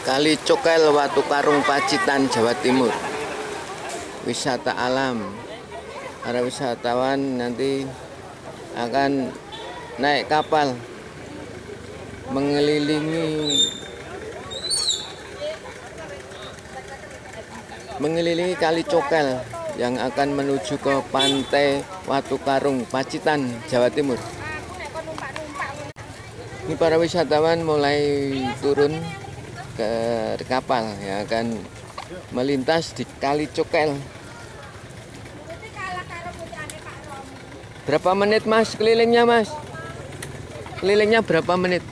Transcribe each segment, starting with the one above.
Kali Cokel, Watu Karung, Pacitan, Jawa Timur. Wisata alam. Para wisatawan nanti akan naik kapal mengelilingi Kali Cokel yang akan menuju ke pantai Watu Karung, Pacitan, Jawa Timur. Ini para wisatawan mulai turun ke kapal yang akan melintas di Kali Cokel. Berapa menit Mas kelilingnya Mas? Kelilingnya berapa menit?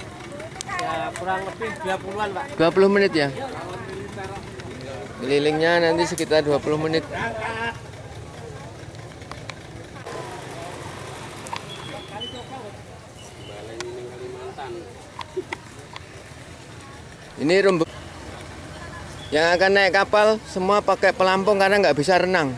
Ya kurang lebih 20-an Pak. 20 menit ya? Kelilingnya nanti sekitar 20 menit. Ini rombongan yang akan naik kapal semua pakai pelampung karena nggak bisa renang.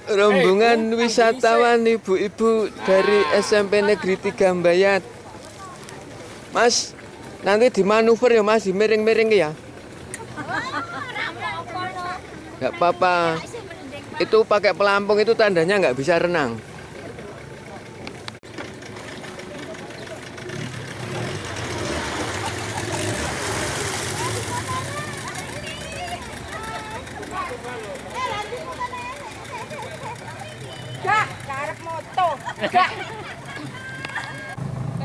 Rombongan wisatawan ibu-ibu dari SMP Negeri 3 Mbayat. Mas, nanti dimanuver ya Mas, dimiring-miring ya. Nggak apa-apa. Itu pakai pelampung itu tandanya nggak bisa renang.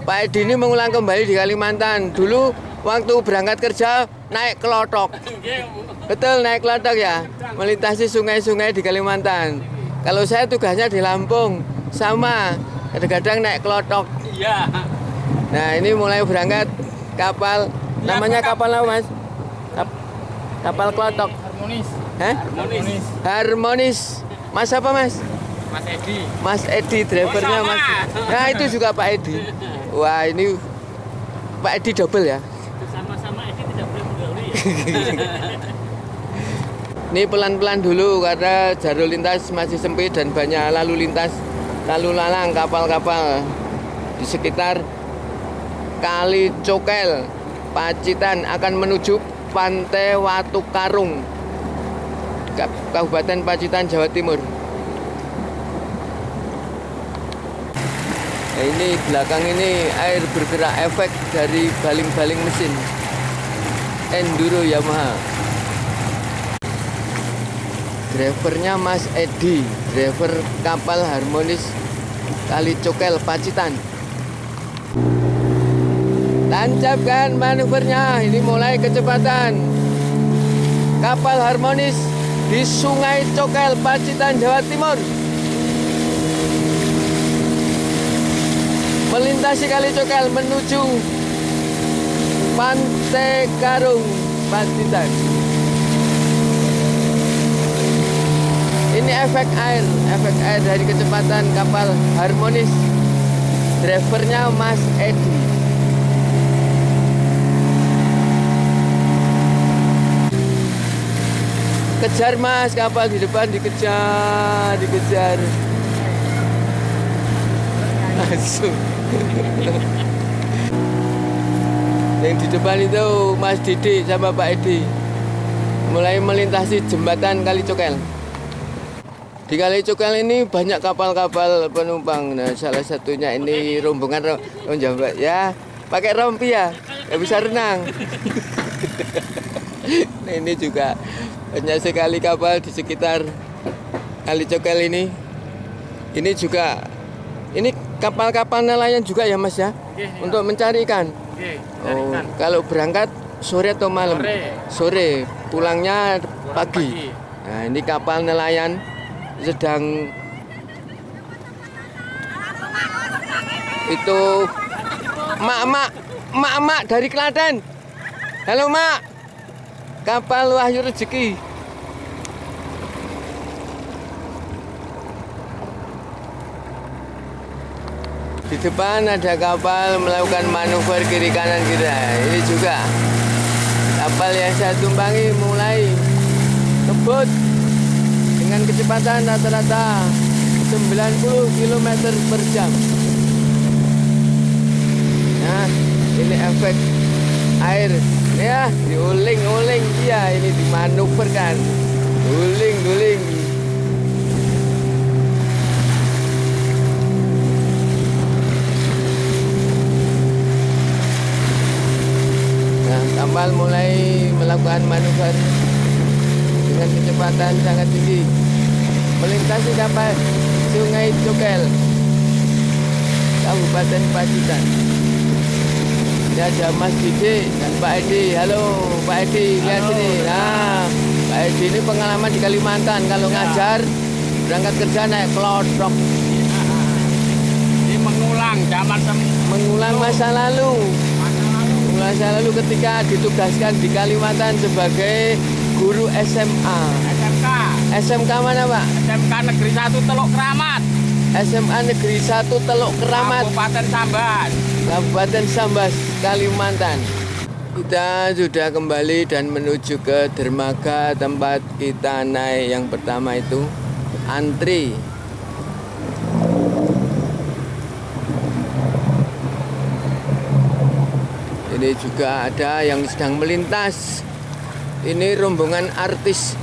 Pak Edi ini mengulang kembali di Kalimantan. Dulu waktu berangkat kerja naik kelotok. Betul, naik kelotok ya, melintasi sungai-sungai di Kalimantan. Kalau saya tugasnya di Lampung, sama, kadang-kadang naik kelotok. Iya. Nah ini mulai berangkat kapal, namanya kapal apa Mas? Kapal kelotok. Harmonis. Hah? Harmonis. Harmonis. Mas apa Mas? Mas Edi. Mas Edi, drivernya Mas. Nah itu juga Pak Edi. Wah ini Pak Edi double ya. Sama-sama Edi tidak boleh mendahului ya. Ini pelan-pelan dulu karena jalur lintas masih sempit dan banyak lalu lintas, lalu lalang kapal-kapal di sekitar Kali Cokel, Pacitan akan menuju pantai Watu Karung, Kabupaten Pacitan, Jawa Timur. Nah, ini belakang ini air bergerak efek dari baling-baling mesin Enduro Yamaha. Drivernya Mas Edi, driver kapal Harmonis Kali Cokel, Pacitan. Tancapkan manuvernya, ini mulai kecepatan. Kapal Harmonis di Sungai Cokel, Pacitan, Jawa Timur. Melintasi Kali Cokel menuju Pantai Karung, Pacitan. Ini efek air dari kecepatan kapal Harmonis. Drivernya Mas Edi. Kejar Mas, kapal di depan dikejar. Langsung. Yang di depan itu Mas Didi sama Pak Edi. Mulai melintasi jembatan Kali Cokel. Di Kali Cokel ini banyak kapal-kapal penumpang. Nah, salah satunya ini rombongan ya, pakai rompi ya, nggak bisa renang. Nah, ini juga banyak sekali kapal di sekitar Kali Cokel ini. Ini juga, ini kapal-kapal nelayan juga ya Mas ya, untuk mencari ikan. Oh, kalau berangkat sore atau malam? Sore, pulangnya pagi. Nah, ini kapal nelayan sedang itu mak dari Klaten. Halo Mak, kapal Wahyu Rezeki. Di depan ada kapal melakukan manuver kiri kanan kita. Ini juga kapal yang saya tumpangi mulai ngebut dengan kecepatan rata-rata 90 km per jam. Nah, ini efek air ya, diuling-uling. Iya, ini dimanuverkan, guling-guling. Nah, kapal mulai melakukan manuver dengan kecepatan sangat tinggi melintasi kapal Sungai Cokel, Kabupaten Pacitan. Ini ada Mas Didi dan Pak Edi. Halo Pak Edi, lihat sini. Nah, Pak Edi ini pengalaman di Kalimantan. Kalau ngajar, berangkat kerja naik klodok. Ini mengulang masa lalu. Masa lalu ketika ditugaskan di Kalimantan sebagai guru SMA. SMK mana Pak? SMK Negeri 1 Teluk Keramat. SMA Negeri 1 Teluk Keramat, Kabupaten Sambas, Kalimantan. Kita sudah kembali dan menuju ke dermaga tempat kita naik yang pertama itu. Antri. Ini juga ada yang sedang melintas. Ini rombongan artis.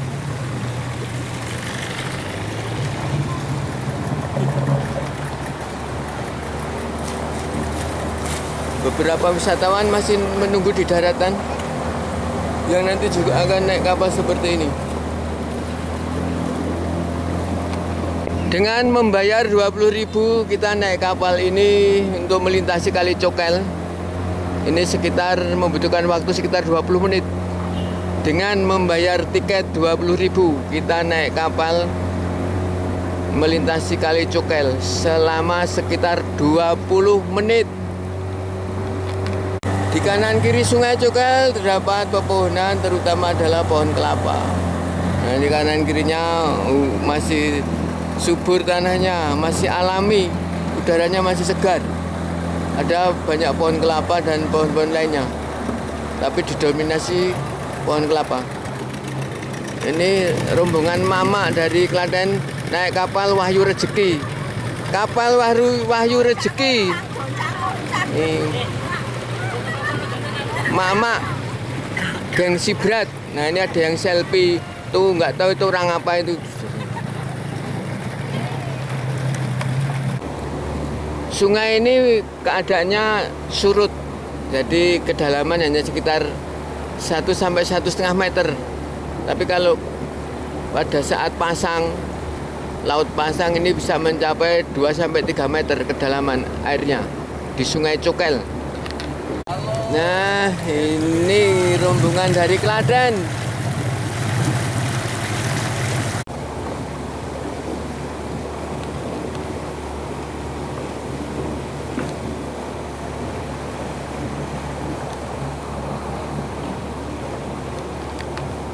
Beberapa wisatawan masih menunggu di daratan yang nanti juga akan naik kapal seperti ini. Dengan membayar 20.000 kita naik kapal ini untuk melintasi Kali Cokel. Ini sekitar membutuhkan waktu sekitar 20 menit. Dengan membayar tiket 20.000 kita naik kapal melintasi Kali Cokel selama sekitar 20 menit. Di kanan kiri Sungai Cokel terdapat pepohonan, terutama adalah pohon kelapa. Nah, di kanan kirinya masih subur tanahnya, masih alami, udaranya masih segar. Ada banyak pohon kelapa dan pohon-pohon lainnya, tapi didominasi pohon kelapa. Ini rombongan mama dari Klaten naik kapal Wahyu Rezeki. Kapal Wahyu Rezeki. Ini mama gengsi berat. Nah, ini ada yang selfie tuh, nggak tahu itu orang apa itu. Sungai ini keadaannya surut, jadi kedalaman hanya sekitar 1 sampai 1,5 meter. Tapi kalau pada saat pasang, laut pasang ini bisa mencapai 2 sampai 3 meter kedalaman airnya di Sungai Cokel. Nah, ini rombongan dari Klaten.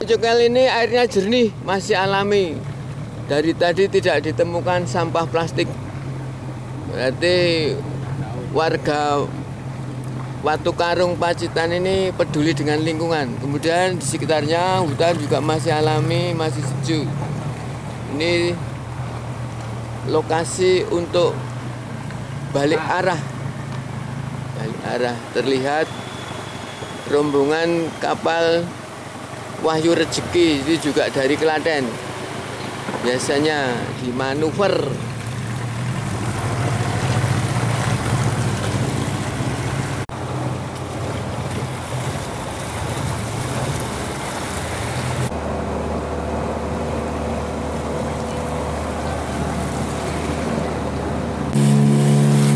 Cokel ini airnya jernih, masih alami. Dari tadi tidak ditemukan sampah plastik. Berarti warga Watu Karung Pacitan ini peduli dengan lingkungan. Kemudian di sekitarnya hutan juga masih alami, masih sejuk. Ini lokasi untuk balik arah. Balik arah terlihat rombongan kapal Wahyu Rezeki itu juga dari Klaten. Biasanya di manuver.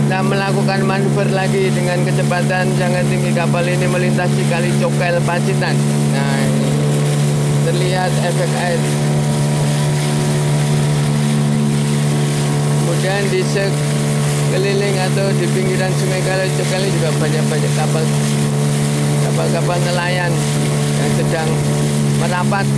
Kita melakukan manuver lagi dengan kecepatan sangat tinggi. Kapal ini melintasi Kali Cokel Pacitan. Nah, ini terlihat efek air. Kemudian di sekeliling atau di pinggiran Sungai Kali Cokel juga banyak kapal nelayan yang sedang merapat.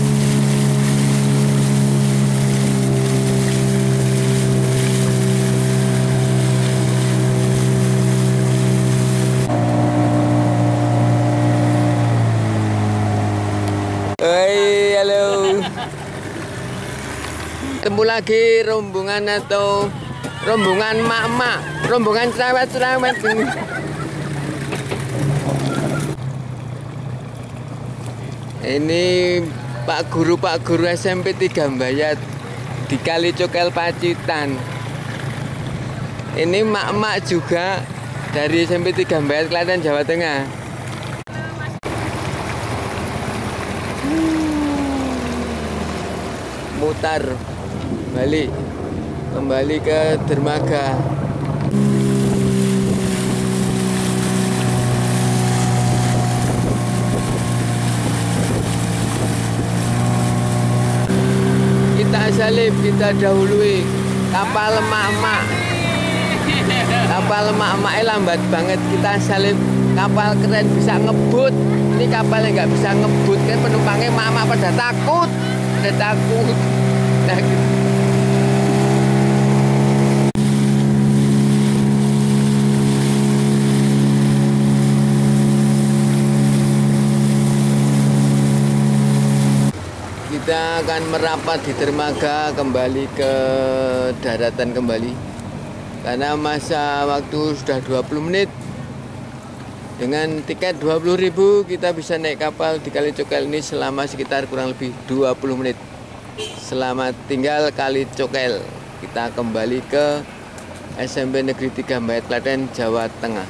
Ketemu lagi rombongan atau rombongan mak-mak, rombongan cerewet-cerewet ini. Ini Pak Guru SMP 3 Mbayat di Kali Cokel Pacitan. Ini mak-mak juga dari SMP 3 Mbayat, Klaten, Jawa Tengah. Mutar balik kembali ke dermaga. Kita salib, kita dahului kapal emak-emak. Kapal emak-emaknya lambat banget, kita salib kapal keren bisa ngebut. Ini kapalnya nggak bisa ngebut kan, penumpangnya emak-emak pada takut. Takut. Kita akan merapat di dermaga kembali ke daratan kembali karena masa waktu sudah 20 menit. Dengan tiket 20.000 kita bisa naik kapal di Kali Cokel ini selama sekitar kurang lebih 20 menit. Selamat tinggal Kali Cokel. Kita kembali ke SMP Negeri 3 Mbayat, Klaten, Jawa Tengah.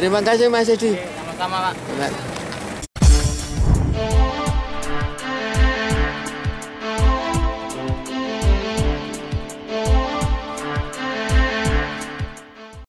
Terima kasih Mas Edi. Sama-sama, Pak.